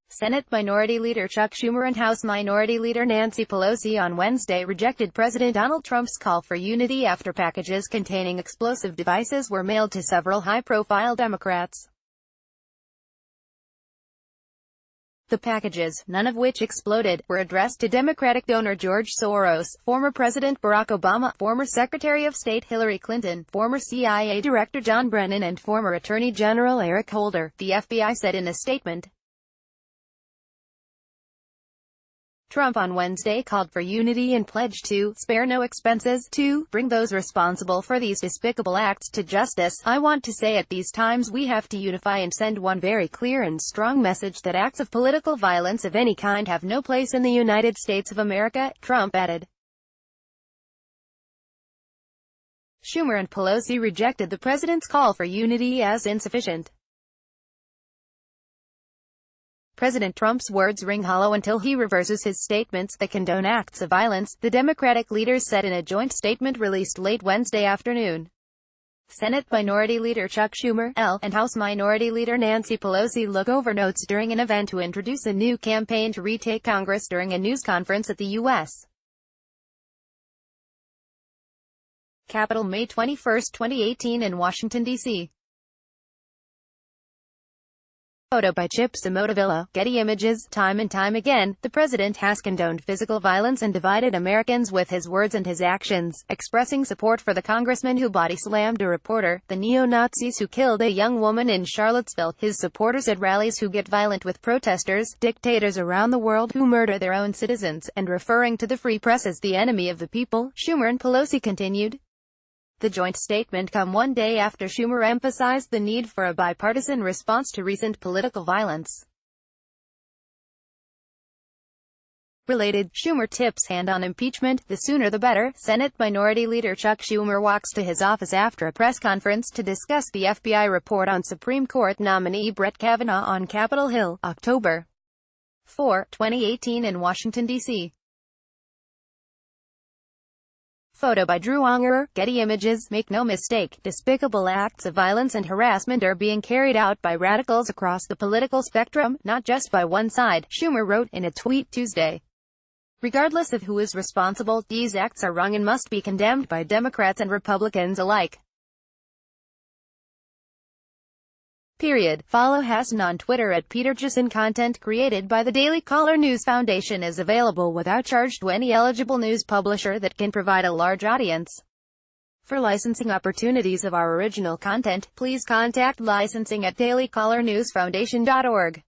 Senate Minority Leader Chuck Schumer and House Minority Leader Nancy Pelosi on Wednesday rejected President Donald Trump's call for unity after packages containing explosive devices were mailed to several high-profile Democrats. The packages, none of which exploded, were addressed to Democratic donor George Soros, former President Barack Obama, former Secretary of State Hillary Clinton, former CIA Director John Brennan and former Attorney General Eric Holder, the FBI said in a statement. Trump on Wednesday called for unity and pledged to spare no expenses to bring those responsible for these despicable acts to justice. I want to say at these times we have to unify and send one very clear and strong message that acts of political violence of any kind have no place in the United States of America, Trump added. Schumer and Pelosi rejected the president's call for unity as insufficient. President Trump's words ring hollow until he reverses his statements that condone acts of violence, the Democratic leaders said in a joint statement released late Wednesday afternoon. Senate Minority Leader Chuck Schumer, L., and House Minority Leader Nancy Pelosi look over notes during an event to introduce a new campaign to retake Congress during a news conference at the U.S. Capitol May 21, 2018 in Washington, D.C. Photo by Chip Simotovilla, Getty Images. Time and time again, the president has condoned physical violence and divided Americans with his words and his actions, expressing support for the congressman who body-slammed a reporter, the neo-Nazis who killed a young woman in Charlottesville, his supporters at rallies who get violent with protesters, dictators around the world who murder their own citizens, and referring to the free press as the enemy of the people, Schumer and Pelosi continued. The joint statement come one day after Schumer emphasized the need for a bipartisan response to recent political violence. Related, Schumer tips hand on impeachment, the sooner the better. Senate Minority Leader Chuck Schumer walks to his office after a press conference to discuss the FBI report on Supreme Court nominee Brett Kavanaugh on Capitol Hill, October 4, 2018 in Washington, D.C. Photo by Drew Ungerer, Getty Images. Make no mistake, despicable acts of violence and harassment are being carried out by radicals across the political spectrum, not just by one side, Schumer wrote in a tweet Tuesday. Regardless of who is responsible, these acts are wrong and must be condemned by Democrats and Republicans alike. Period. Follow Hassan on Twitter at Peter Jason. Content created by the Daily Caller News Foundation is available without charge to any eligible news publisher that can provide a large audience. For licensing opportunities of our original content, please contact licensing@dailycallernewsfoundation.org.